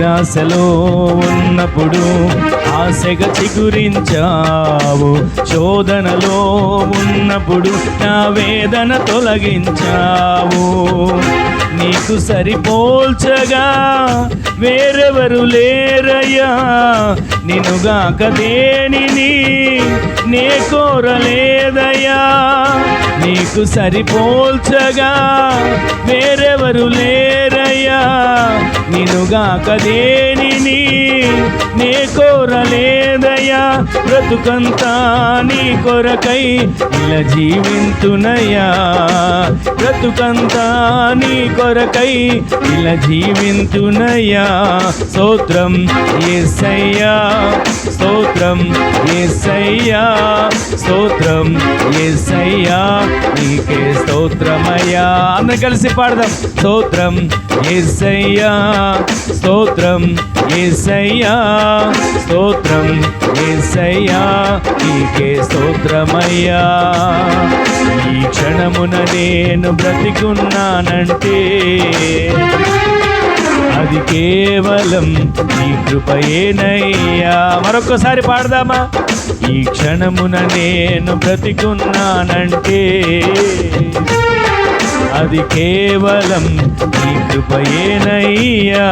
నిరాశలో ఉన్నప్పుడు ఆశగా చిగురించావు, శోధనలో ఉన్నప్పుడు నా వేదన తొలగించావు. నీకు సరిపోల్చగా వేరెవరు లేరయ్యా, నిన్నుగాక దేనిని నే కోరలేదయ్యా. నీకు సరిపోల్చగా వేరెవరు లేరయ్యా, నిన్నుగాక దేనిని నే కోరలేదయ్యా. బ్రతుకంతా నీ కొరకై ఇలా జీవింతునయ్యా, బ్రతుకంతా నీ కొరకై ఇలా జీవింతునయ్యా. స్తోత్రం యేసయ్యా, స్తోత్రం యేసయ్యా, స్తోత్రం యేసయ్యా, నీకే స్తోత్రమయ్యా. అందరం కలిసి పాడదాం. స్తోత్రం యేసయ్యా, స్తోత్రం యేసయ్యా, స్తోత్రం యేసయ్యా, నీకే స్తోత్రమయ్యా. ఈ క్షణమున నేను బ్రతికున్నానంటే అది కేవలం నీ కృపయేనయ్యా. మరొక్కసారి పాడదామా? ఈ క్షణమున నేను బ్రతికున్నానంటే అది కేవలం నీ కృపయేనయ్యా.